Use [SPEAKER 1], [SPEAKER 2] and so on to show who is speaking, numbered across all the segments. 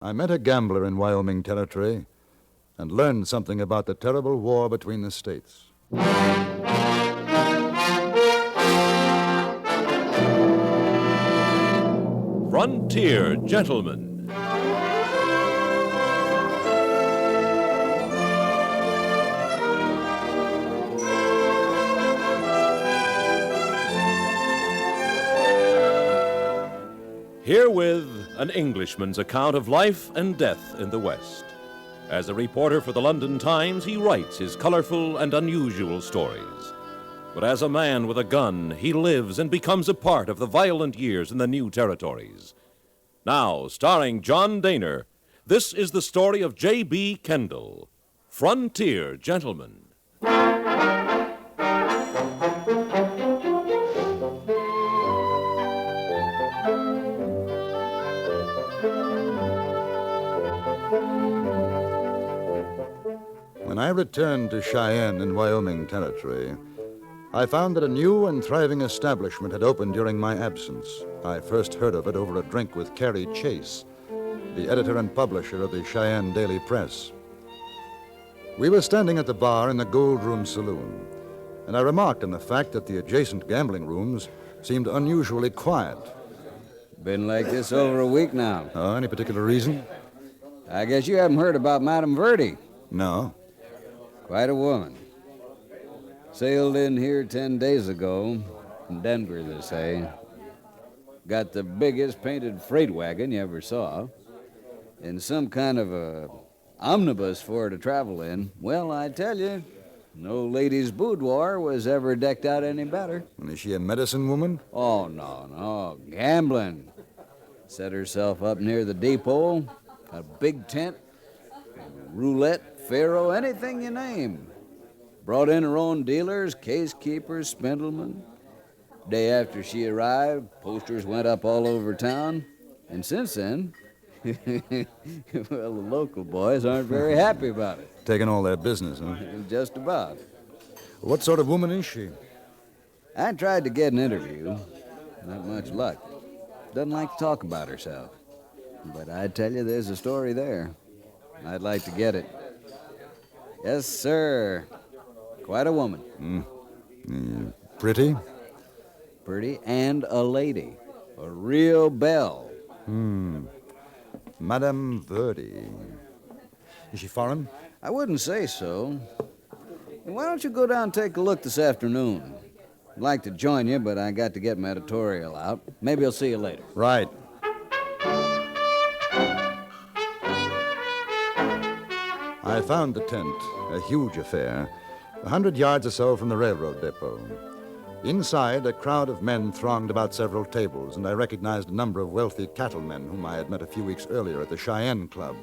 [SPEAKER 1] I met a gambler in Wyoming Territory and learned something about the terrible war between the states.
[SPEAKER 2] Frontier Gentlemen. Herewith, an Englishman's account of life and death in the West. As a reporter for the London Times, he writes his colorful and unusual stories. But as a man with a gun, he lives and becomes a part of the violent years in the new territories. Now, starring John Dehner, this is the story of J.B. Kendall, Frontier Gentlemen.
[SPEAKER 1] When I returned to Cheyenne in Wyoming Territory, I found that a new and thriving establishment had opened during my absence. I first heard of it over a drink with Carrie Chase, the editor and publisher of the Cheyenne Daily Press. We were standing at the bar in the Gold Room Saloon, and I remarked on the fact that the adjacent gambling rooms seemed unusually quiet.
[SPEAKER 3] Been like this over a week now.
[SPEAKER 1] Any particular reason?
[SPEAKER 3] I guess you haven't heard about Madame Verdi.
[SPEAKER 1] No.
[SPEAKER 3] Quite a woman. Sailed in here 10 days ago. From Denver, they say. Got the biggest painted freight wagon you ever saw. And some kind of a omnibus for her to travel in. Well, I tell you, no lady's boudoir was ever decked out any better.
[SPEAKER 1] And is she a medicine woman?
[SPEAKER 3] Oh, no. Gambling. Set herself up near the depot. Got a big tent. Roulette, faro, anything you name. Brought in her own dealers, case keepers, spindlemen. Day after she arrived, posters went up all over town. And since then, well, the local boys aren't very happy about it.
[SPEAKER 1] Taking all their business, huh?
[SPEAKER 3] Just about.
[SPEAKER 1] What sort of woman is she?
[SPEAKER 3] I tried to get an interview. Not much luck. Doesn't like to talk about herself. But I tell you, there's a story there. I'd like to get it. Yes, sir. Quite a woman.
[SPEAKER 1] Pretty?
[SPEAKER 3] Pretty and a lady. A real belle.
[SPEAKER 1] Madame Verdi. Is she foreign?
[SPEAKER 3] I wouldn't say so. Why don't you go down and take a look this afternoon? I'd like to join you, but I got to get my editorial out. Maybe I'll see you later.
[SPEAKER 1] Right. I found the tent, a huge affair, 100 yards or so from the railroad depot. Inside, a crowd of men thronged about several tables, and I recognized a number of wealthy cattlemen whom I had met a few weeks earlier at the Cheyenne Club.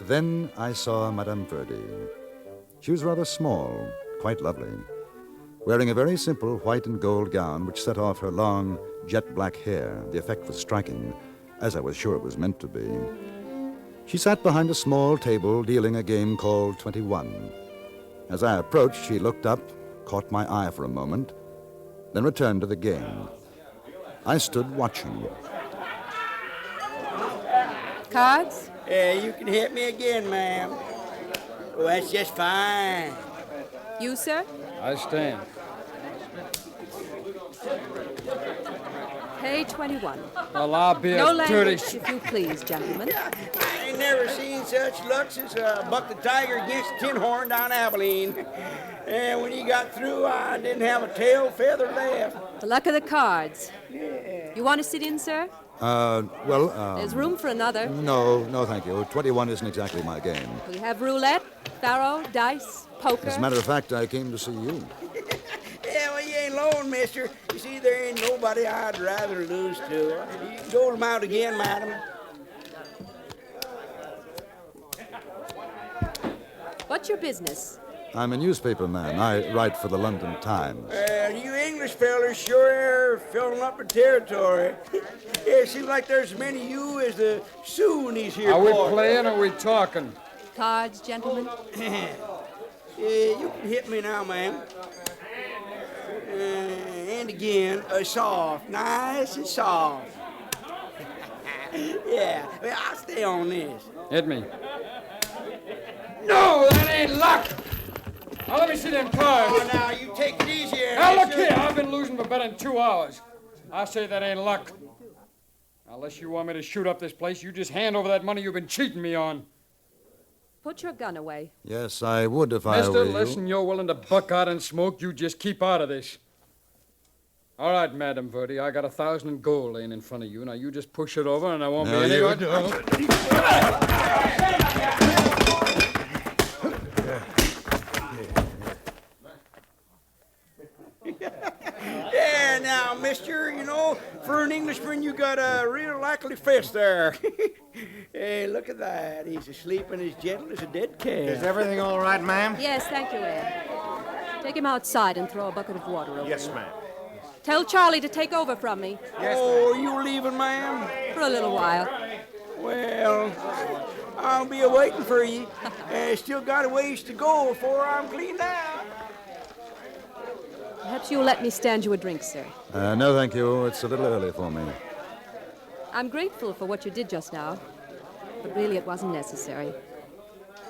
[SPEAKER 1] Then I saw Madame Verdi. She was rather small, quite lovely, wearing a very simple white and gold gown which set off her long, jet-black hair. The effect was striking, as I was sure it was meant to be. She sat behind a small table dealing a game called 21. As I approached, she looked up, caught my eye for a moment, then returned to the game. I stood watching.
[SPEAKER 4] Cards?
[SPEAKER 5] You can hit me again, ma'am. Oh, that's just fine.
[SPEAKER 4] You, sir?
[SPEAKER 6] I stand.
[SPEAKER 4] Pay 21.
[SPEAKER 6] Well, I'll be
[SPEAKER 4] No
[SPEAKER 6] a dirty...
[SPEAKER 4] language, if you please, gentlemen.
[SPEAKER 5] I ain't never seen such luck since Buck the Tiger against Tin Horn down Abilene. And when he got through, I didn't have a tail feather left.
[SPEAKER 4] The luck of the cards.
[SPEAKER 5] Yeah.
[SPEAKER 4] You want to sit in, sir? There's room for another.
[SPEAKER 1] No, thank you. 21 isn't exactly my game.
[SPEAKER 4] We have roulette, faro, dice, poker.
[SPEAKER 1] As a matter of fact, I came to see you.
[SPEAKER 5] Yeah, well, you ain't alone, mister. You see, there ain't nobody I'd rather lose to. You can dole them out again, madam.
[SPEAKER 4] What's your business?
[SPEAKER 1] I'm a newspaper man. I write for the London Times.
[SPEAKER 5] You English fellers sure are filling up the territory. It seems like there's as many of you as the Sioux in these here
[SPEAKER 6] Are we
[SPEAKER 5] parts.
[SPEAKER 6] playing or are we talking?
[SPEAKER 4] Cards, gentlemen?
[SPEAKER 5] You can hit me now, ma'am. And again, soft. Nice and soft. Yeah, well, I'll stay on this.
[SPEAKER 6] Hit me. No, that ain't luck. Now, let me see them cards.
[SPEAKER 5] Oh, now, you take it easy here.
[SPEAKER 6] Now, look
[SPEAKER 5] mister.
[SPEAKER 6] here. I've been losing for better than 2 hours. I say that ain't luck. Now, unless you want me to shoot up this place, you just hand over that money you've been cheating me on.
[SPEAKER 4] Put your gun away.
[SPEAKER 1] Yes, I would if I
[SPEAKER 6] Mister,
[SPEAKER 1] were you.
[SPEAKER 6] listen, you're willing to buck out and smoke. You just keep out of this. All right, Madam Verdi, I got 1,000 in gold laying in front of you. Now, you just push it over, and I won't
[SPEAKER 1] No,
[SPEAKER 6] be any...
[SPEAKER 1] you don't.
[SPEAKER 5] Yeah, now, mister, you know, for an Englishman, you got a real likely fist there. Hey, look at that. He's asleep and as gentle as a dead cat.
[SPEAKER 7] Is everything all right, ma'am?
[SPEAKER 4] Yes, thank you, Ed. Take him outside and throw a bucket of water over
[SPEAKER 7] Yes,
[SPEAKER 4] him.
[SPEAKER 7] ma'am.
[SPEAKER 4] Tell Charlie to take over from me
[SPEAKER 5] Oh, you leaving, ma'am?
[SPEAKER 4] for a little while.
[SPEAKER 5] Well, I'll be a-waiting for you. Still got a ways to go before I'm cleaned out.
[SPEAKER 4] Perhaps you'll let me stand you a drink, sir.
[SPEAKER 1] No, thank you. It's a little early for me.
[SPEAKER 4] I'm grateful for what you did just now, but really it wasn't necessary.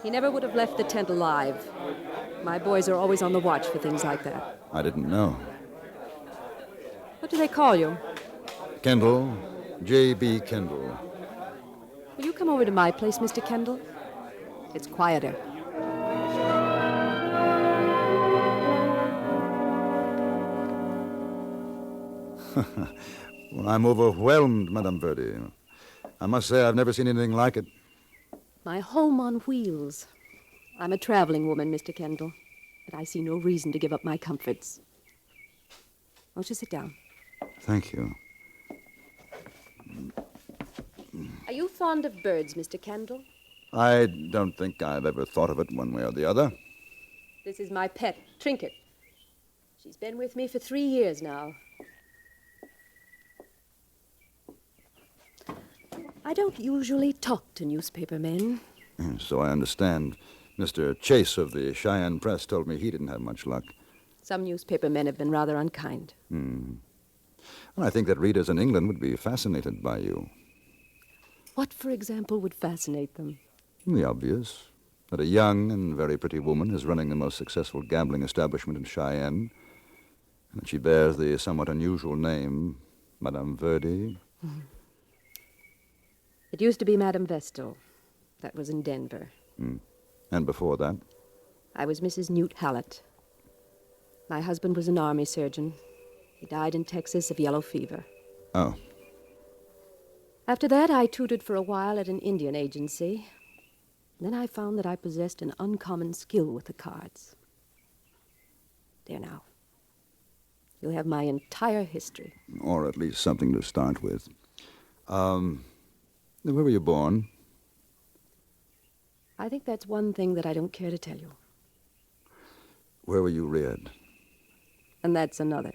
[SPEAKER 4] He never would have left the tent alive. My boys are always on the watch for things like that.
[SPEAKER 1] I didn't know.
[SPEAKER 4] What do they call you?
[SPEAKER 1] Kendall, J.B. Kendall.
[SPEAKER 4] Will you come over to my place, Mr. Kendall? It's quieter.
[SPEAKER 1] Well, I'm overwhelmed, Madame Verdi. I must say I've never seen anything like it.
[SPEAKER 4] My home on wheels. I'm a traveling woman, Mr. Kendall, but I see no reason to give up my comforts. Won't you sit down?
[SPEAKER 1] Thank you.
[SPEAKER 4] Are you fond of birds, Mr. Kendall?
[SPEAKER 1] I don't think I've ever thought of it one way or the other.
[SPEAKER 4] This is my pet, Trinket. She's been with me for 3 years now. I don't usually talk to newspaper men.
[SPEAKER 1] So I understand. Mr. Chase of the Cheyenne Press told me he didn't have much luck.
[SPEAKER 4] Some newspaper men have been rather unkind.
[SPEAKER 1] Well, I think that readers in England would be fascinated by you.
[SPEAKER 4] What, for example, would fascinate them?
[SPEAKER 1] The obvious. That a young and very pretty woman is running the most successful gambling establishment in Cheyenne. And that she bears the somewhat unusual name, Madame Verdi.
[SPEAKER 4] It used to be Madame Vestal. That was in Denver.
[SPEAKER 1] And before that?
[SPEAKER 4] I was Mrs. Newt Hallett. My husband was an army surgeon. He died in Texas of yellow fever.
[SPEAKER 1] Oh.
[SPEAKER 4] After that, I tutored for a while at an Indian agency. Then I found that I possessed an uncommon skill with the cards. There now. You'll have my entire history.
[SPEAKER 1] Or at least something to start with. Where were you born?
[SPEAKER 4] I think that's one thing that I don't care to tell you.
[SPEAKER 1] Where were you reared?
[SPEAKER 4] And that's another.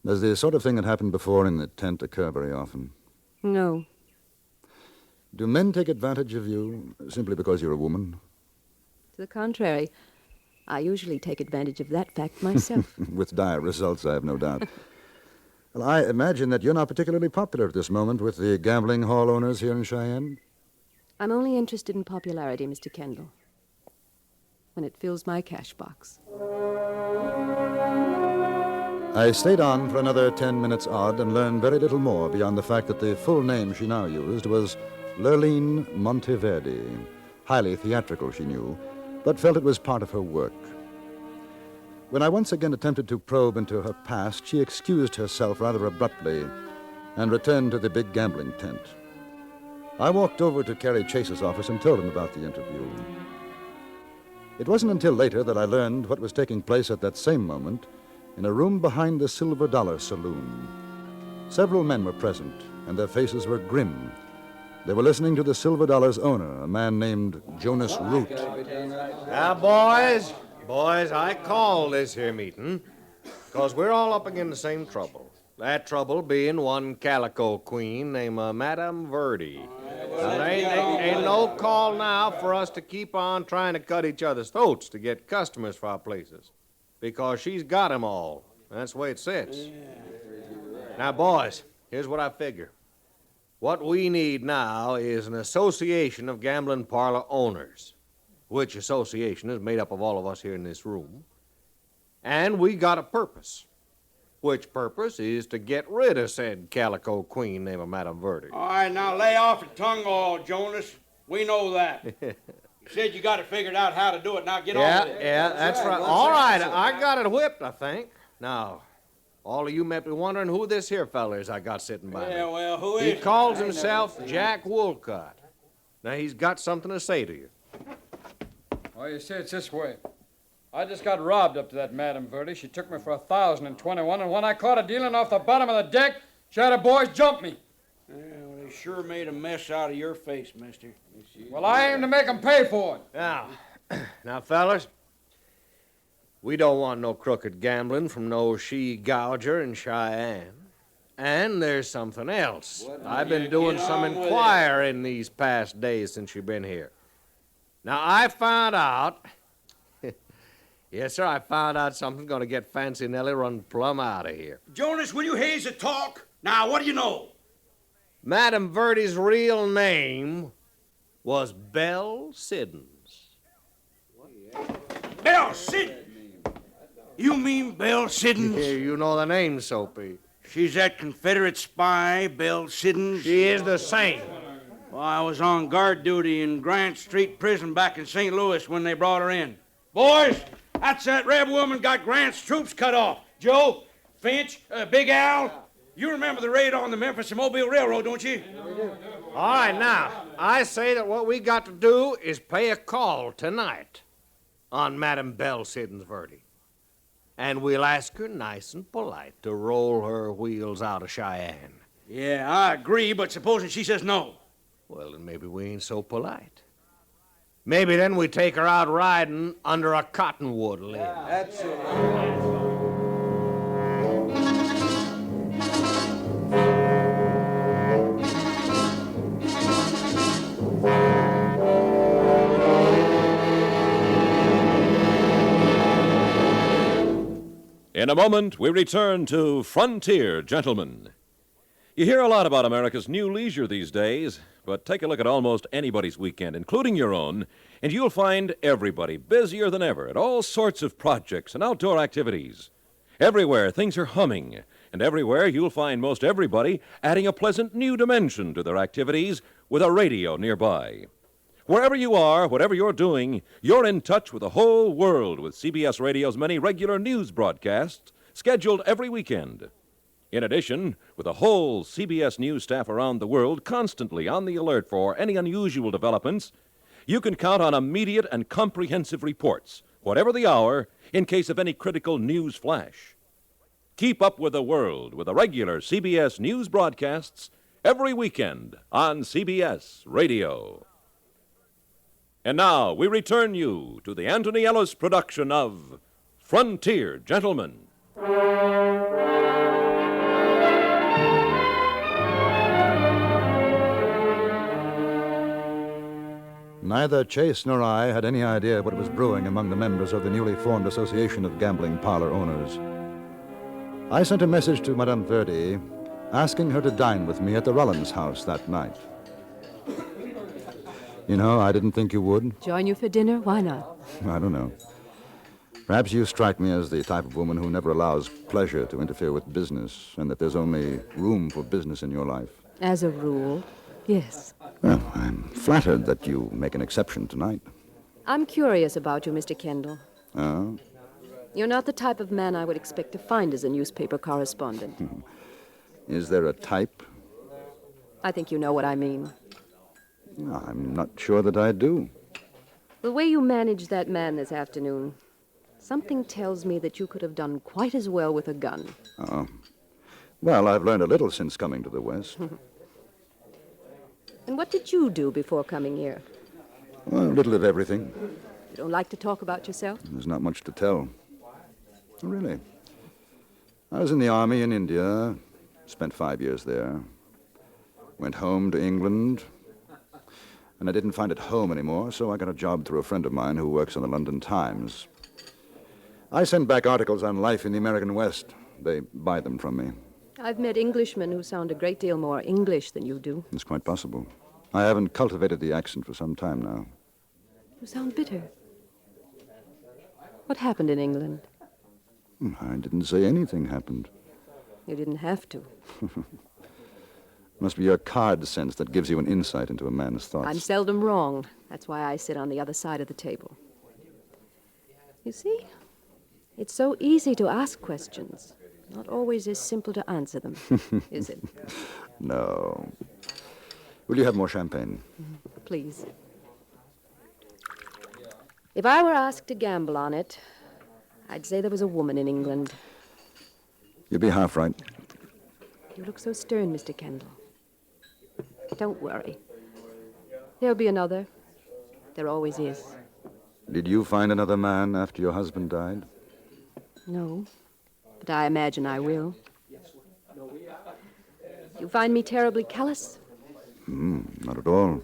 [SPEAKER 1] Does the sort of thing that happened before in the tent occur very often?
[SPEAKER 4] No.
[SPEAKER 1] Do men take advantage of you simply because you're a woman?
[SPEAKER 4] To the contrary, I usually take advantage of that fact myself.
[SPEAKER 1] With dire results, I have no doubt. Well, I imagine that you're not particularly popular at this moment with the gambling hall owners here in Cheyenne?
[SPEAKER 4] I'm only interested in popularity, Mr. Kendall, when it fills my cash box.
[SPEAKER 1] I stayed on for another 10 minutes odd and learned very little more beyond the fact that the full name she now used was Lurline Monteverdi. Highly theatrical, she knew, but felt it was part of her work. When I once again attempted to probe into her past, she excused herself rather abruptly and returned to the big gambling tent. I walked over to Carrie Chase's office and told him about the interview. It wasn't until later that I learned what was taking place at that same moment in a room behind the Silver Dollar Saloon. Several men were present, and their faces were grim. They were listening to the Silver Dollar's owner, a man named Jonas Root.
[SPEAKER 7] Now, boys, I called this here meeting because we're all up against the same trouble. That trouble being one calico queen named Madame Verdi. Now, there ain't no call now for us to keep on trying to cut each other's throats to get customers for our places, because she's got 'em all. That's the way it sits. Now, boys, here's what I figure. What we need now is an association of gambling parlor owners, which association is made up of all of us here in this room. And we got a purpose, which purpose is to get rid of said calico queen named Madame Verdi.
[SPEAKER 5] All right, now lay off your tongue oil, Jonas. We know that. You said you got it figured out how to do it. Now get on with it.
[SPEAKER 7] Yeah, that's right. All right, I got it whipped, I think. Now, all of you may be wondering who this here fella is I got sitting by me.
[SPEAKER 5] Yeah, well, who is
[SPEAKER 7] He
[SPEAKER 5] it?
[SPEAKER 7] calls himself Jack Woolcott. Now, he's got something to say to you.
[SPEAKER 6] Well, you see, it's this way. I just got robbed up to that Madame Verdi. She took me for 1,021, and when I caught her dealing off the bottom of the deck, she had her boys jump me.
[SPEAKER 5] Yeah, well, they sure made a mess out of your face, mister.
[SPEAKER 6] Well, I aim to make 'em pay for it.
[SPEAKER 7] Now, fellas, we don't want no crooked gambling from no she-gouger in Cheyenne. And there's something else. I've been doing some inquiring these past days since you've been here. Now, I found out... Yes, sir, I found out something's going to get Fancy Nellie run plumb out of here.
[SPEAKER 5] Jonas, will you haze the talk? Now, what do you know?
[SPEAKER 7] Madame Verdi's real name was Belle Siddons.
[SPEAKER 5] Belle Siddons? You mean Belle Siddons?
[SPEAKER 7] Yeah, you know the name, Soapy.
[SPEAKER 5] She's that Confederate spy, Belle Siddons?
[SPEAKER 7] She is the same.
[SPEAKER 5] Well, I was on guard duty in Grant Street Prison back in St. Louis when they brought her in. Boys, that's that Reb woman got Grant's troops cut off. Joe, Finch, Big Al, you remember the raid on the Memphis and Mobile Railroad, don't you?
[SPEAKER 7] All right, now, I say that what we got to do is pay a call tonight on Madame Belle Siddons Verdi. And we'll ask her nice and polite to roll her wheels out of Cheyenne.
[SPEAKER 5] Yeah, I agree, but supposing she says no?
[SPEAKER 7] Well, then maybe we ain't so polite. Maybe then we take her out riding under a cottonwood limb.
[SPEAKER 2] In a moment, we return to Frontier Gentlemen. You hear a lot about America's new leisure these days, but take a look at almost anybody's weekend, including your own, and you'll find everybody busier than ever at all sorts of projects and outdoor activities. Everywhere, things are humming, and everywhere you'll find most everybody adding a pleasant new dimension to their activities with a radio nearby. Wherever you are, whatever you're doing, you're in touch with the whole world with CBS Radio's many regular news broadcasts scheduled every weekend. In addition, with the whole CBS News staff around the world constantly on the alert for any unusual developments, you can count on immediate and comprehensive reports, whatever the hour, in case of any critical news flash. Keep up with the world with the regular CBS News broadcasts every weekend on CBS Radio. And now we return you to the Antony Ellis production of Frontier Gentlemen.
[SPEAKER 1] Neither Chase nor I had any idea what was brewing among the members of the newly formed Association of Gambling Parlor Owners. I sent a message to Madame Verdi asking her to dine with me at the Rollins house that night. You know, I didn't think you would.
[SPEAKER 4] Join you for dinner? Why not?
[SPEAKER 1] I don't know. Perhaps you strike me as the type of woman who never allows pleasure to interfere with business, and that there's only room for business in your life.
[SPEAKER 4] As a rule, yes.
[SPEAKER 1] Well, I'm flattered that you make an exception tonight.
[SPEAKER 4] I'm curious about you, Mr. Kendall.
[SPEAKER 1] Oh?
[SPEAKER 4] You're not the type of man I would expect to find as a newspaper correspondent.
[SPEAKER 1] Is there a type?
[SPEAKER 4] I think you know what I mean.
[SPEAKER 1] I'm not sure that I do.
[SPEAKER 4] The way you managed that man this afternoon, something tells me that you could have done quite as well with a gun.
[SPEAKER 1] Oh. Well, I've learned a little since coming to the West.
[SPEAKER 4] And what did you do before coming here?
[SPEAKER 1] Well, a little of everything.
[SPEAKER 4] You don't like to talk about yourself?
[SPEAKER 1] There's not much to tell. Really. I was in the army in India, spent 5 years there. Went home to England, and I didn't find it home anymore, so I got a job through a friend of mine who works on the London Times. I send back articles on life in the American West. They buy them from me.
[SPEAKER 4] I've met Englishmen who sound a great deal more English than you do.
[SPEAKER 1] It's quite possible. I haven't cultivated the accent for some time now.
[SPEAKER 4] You sound bitter. What happened in England?
[SPEAKER 1] I didn't say anything happened.
[SPEAKER 4] You didn't have to.
[SPEAKER 1] Must be your card sense that gives you an insight into a man's thoughts.
[SPEAKER 4] I'm seldom wrong. That's why I sit on the other side of the table. You see, it's so easy to ask questions. Not always as simple to answer them, is it?
[SPEAKER 1] No. Will you have more champagne?
[SPEAKER 4] Please. If I were asked to gamble on it, I'd say there was a woman in England.
[SPEAKER 1] You'd be half right.
[SPEAKER 4] You look so stern, Mr. Kendall. Don't worry. There'll be another. There always is.
[SPEAKER 1] Did you find another man after your husband died?
[SPEAKER 4] No, but I imagine I will. You find me terribly callous?
[SPEAKER 1] Not at all.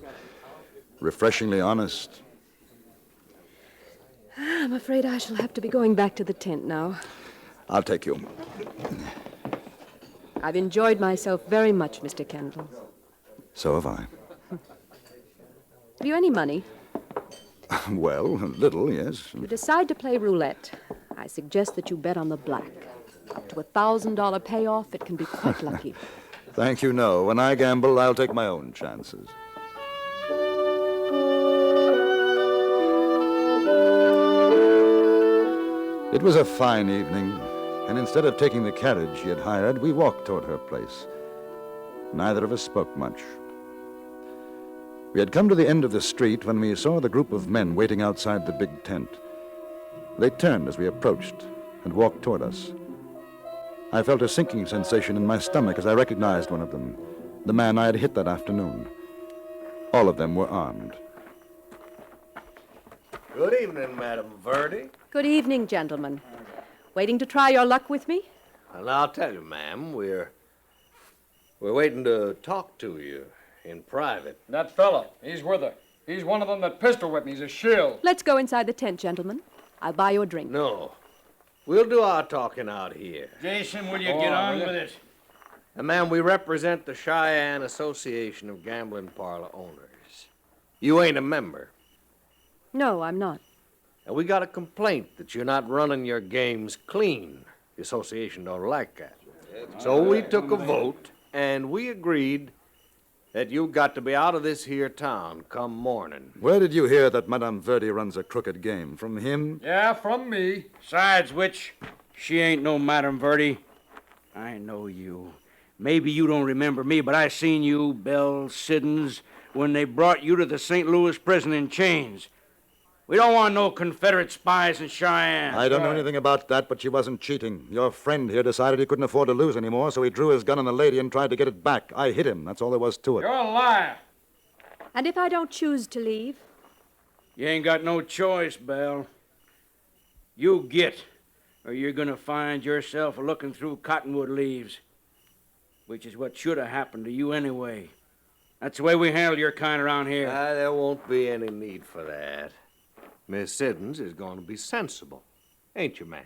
[SPEAKER 1] Refreshingly honest.
[SPEAKER 4] I'm afraid I shall have to be going back to the tent now.
[SPEAKER 1] I'll take you.
[SPEAKER 4] I've enjoyed myself very much, Mr. Kendall.
[SPEAKER 1] So have I.
[SPEAKER 4] Have you any money?
[SPEAKER 1] Well, a little, yes.
[SPEAKER 4] If you decide to play roulette, I suggest that you bet on the black. Up to $1,000 payoff, it can be quite lucky.
[SPEAKER 1] Thank you, no. When I gamble, I'll take my own chances. It was a fine evening, and instead of taking the carriage she had hired, we walked toward her place. Neither of us spoke much. We had come to the end of the street when we saw the group of men waiting outside the big tent. They turned as we approached and walked toward us. I felt a sinking sensation in my stomach as I recognized one of them, the man I had hit that afternoon. All of them were armed.
[SPEAKER 7] Good evening, Madam Verdi.
[SPEAKER 4] Good evening, gentlemen. Waiting to try your luck with me?
[SPEAKER 7] Well, I'll tell you, ma'am, we're waiting to talk to you in private.
[SPEAKER 6] That fella, he's with her. He's one of them that pistol whipped me. He's a shill.
[SPEAKER 4] Let's go inside the tent, gentlemen. I'll buy you a drink.
[SPEAKER 7] No, we'll do our talking out here.
[SPEAKER 5] Jason, will you get on with it?
[SPEAKER 7] And, ma'am, we represent the Cheyenne Association of Gambling Parlor Owners. You ain't a member.
[SPEAKER 4] No, I'm not.
[SPEAKER 7] And we got a complaint that you're not running your games clean. The association don't like that. So we took a vote, and we agreed that you got to be out of this here town come morning.
[SPEAKER 1] Where did you hear that Madame Verdi runs a crooked game? From him?
[SPEAKER 6] Yeah, from me.
[SPEAKER 5] Besides which, she ain't no Madame Verdi. I know you. Maybe you don't remember me, but I seen you, Belle Siddons, when they brought you to the St. Louis prison in chains. We don't want no Confederate spies in Cheyenne.
[SPEAKER 1] I don't know anything about that, but she wasn't cheating. Your friend here decided he couldn't afford to lose anymore, so he drew his gun on the lady and tried to get it back. I hit him. That's all there was to it.
[SPEAKER 6] You're a liar.
[SPEAKER 4] And if I don't choose to leave?
[SPEAKER 5] You ain't got no choice, Belle. You get, or you're gonna find yourself looking through cottonwood leaves, which is what should have happened to you anyway. That's the way we handle your kind around here.
[SPEAKER 7] There won't be any need for that. Miss Siddons is going to be sensible, ain't you, ma'am?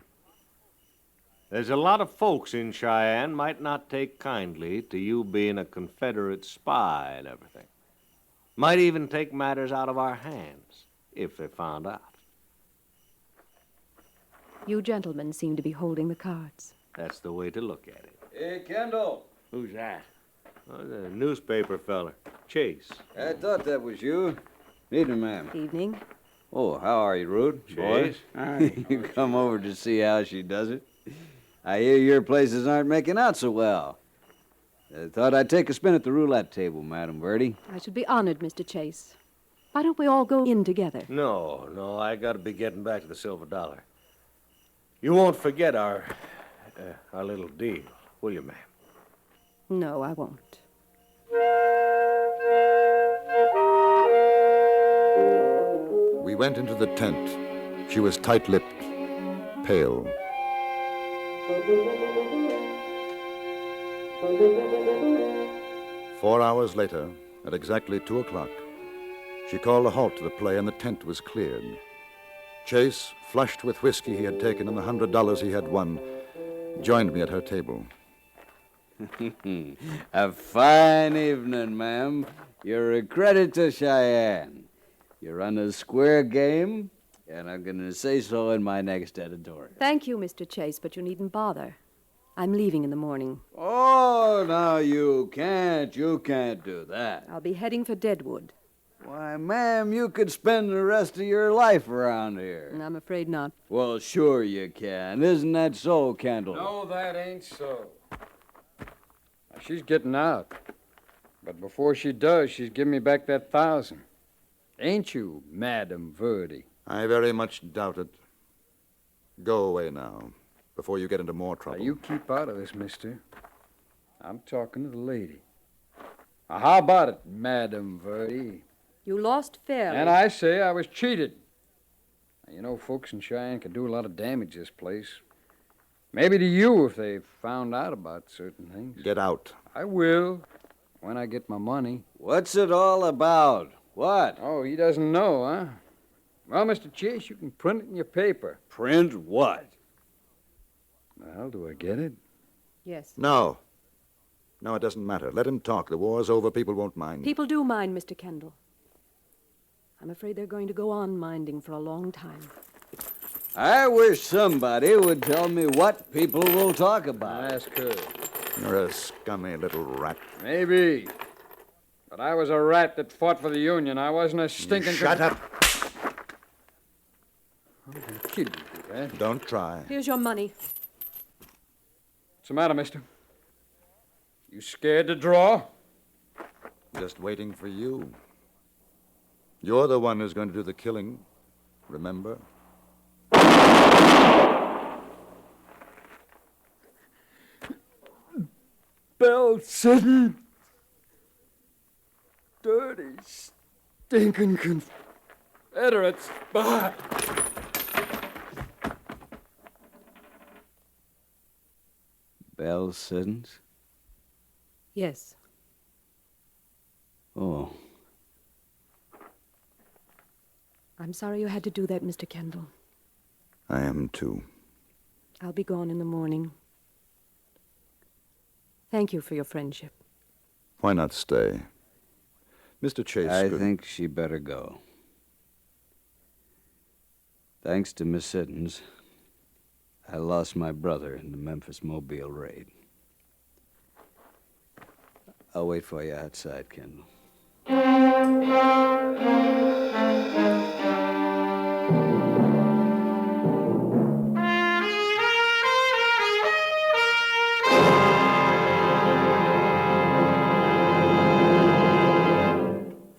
[SPEAKER 7] There's a lot of folks in Cheyenne might not take kindly to you being a Confederate spy and everything. Might even take matters out of our hands if they found out.
[SPEAKER 4] You gentlemen seem to be holding the cards.
[SPEAKER 7] That's the way to look at it.
[SPEAKER 3] Hey, Kendall.
[SPEAKER 5] Who's that?
[SPEAKER 7] Oh, the newspaper feller, Chase.
[SPEAKER 3] I thought that was you. Evening, ma'am.
[SPEAKER 4] Evening.
[SPEAKER 3] Oh, how are you, Rude?
[SPEAKER 7] Chase?
[SPEAKER 3] You come over to see how she does it? I hear your places aren't making out so well. I thought I'd take a spin at the roulette table, Madam Verdi.
[SPEAKER 4] I should be honored, Mr. Chase. Why don't we all go in together?
[SPEAKER 7] No, I gotta be getting back to the Silver Dollar. You won't forget our little deal, will you, ma'am?
[SPEAKER 4] No, I won't.
[SPEAKER 1] We went into the tent. She was tight-lipped, pale. 4 hours later, at exactly 2 o'clock, she called a halt to the play and the tent was cleared. Chase, flushed with whiskey he had taken and the $100 he had won, joined me at her table.
[SPEAKER 3] A fine evening, ma'am. You're a credit to Cheyenne. You run a square game, and I'm going to say so in my next editorial.
[SPEAKER 4] Thank you, Mr. Chase, but you needn't bother. I'm leaving in the morning.
[SPEAKER 3] Oh, now you can't do that.
[SPEAKER 4] I'll be heading for Deadwood.
[SPEAKER 3] Why, ma'am, you could spend the rest of your life around here.
[SPEAKER 4] I'm afraid not.
[SPEAKER 3] Well, sure you can. Isn't that so, Kendall?
[SPEAKER 6] No, that ain't so. Now, she's getting out. But before she does, she's giving me back that 1,000. Ain't you, Madam Verdi?
[SPEAKER 1] I very much doubt it. Go away now, before you get into more trouble.
[SPEAKER 6] Now, you keep out of this, mister. I'm talking to the lady. Now, how about it, Madam Verdi?
[SPEAKER 4] You lost fairly.
[SPEAKER 6] And I say I was cheated. Now, you know, folks in Cheyenne can do a lot of damage to this place. Maybe to you if they found out about certain things.
[SPEAKER 1] Get out.
[SPEAKER 6] I will, when I get my money.
[SPEAKER 3] What's it all about? What?
[SPEAKER 6] Oh, he doesn't know, huh? Well, Mr. Chase, you can print it in your paper.
[SPEAKER 3] Print what?
[SPEAKER 6] Well, do I get it?
[SPEAKER 4] Yes.
[SPEAKER 1] No. No, it doesn't matter. Let him talk. The war's over. People won't mind.
[SPEAKER 4] People do mind, Mr. Kendall. I'm afraid they're going to go on minding for a long time.
[SPEAKER 3] I wish somebody would tell me what people will talk about.
[SPEAKER 6] Ask her.
[SPEAKER 1] You're a scummy little rat.
[SPEAKER 6] Maybe. But I was a rat that fought for the Union. I wasn't a stinking...
[SPEAKER 1] Shut up.
[SPEAKER 6] I'm gonna kill you, Dad.
[SPEAKER 1] Don't try.
[SPEAKER 4] Here's your money.
[SPEAKER 6] What's the matter, mister? You scared to draw?
[SPEAKER 1] Just waiting for you. You're the one who's going to do the killing. Remember?
[SPEAKER 6] Bell City. Dirty, stinking Confederate spy.
[SPEAKER 3] Bell Siddons?
[SPEAKER 4] Yes.
[SPEAKER 3] Oh.
[SPEAKER 4] I'm sorry you had to do that, Mr. Kendall.
[SPEAKER 1] I am too.
[SPEAKER 4] I'll be gone in the morning. Thank you for your friendship.
[SPEAKER 1] Why not stay? Mr. Chase.
[SPEAKER 3] I think she better go. Thanks to Miss Siddons, I lost my brother in the Memphis-Mobile raid. I'll wait for you outside, Kendall.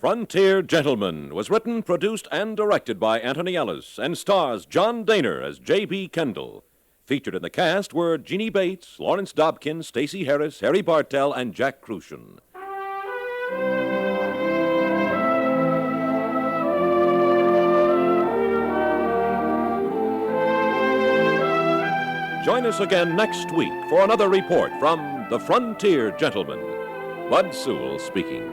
[SPEAKER 2] Frontier Gentleman was written, produced, and directed by Antony Ellis and stars John Dehner as J.B. Kendall. Featured in the cast were Jeannie Bates, Lawrence Dobkin, Stacey Harris, Harry Bartell, and Jack Crucian. Join us again next week for another report from the Frontier Gentleman. Bud Sewell speaking.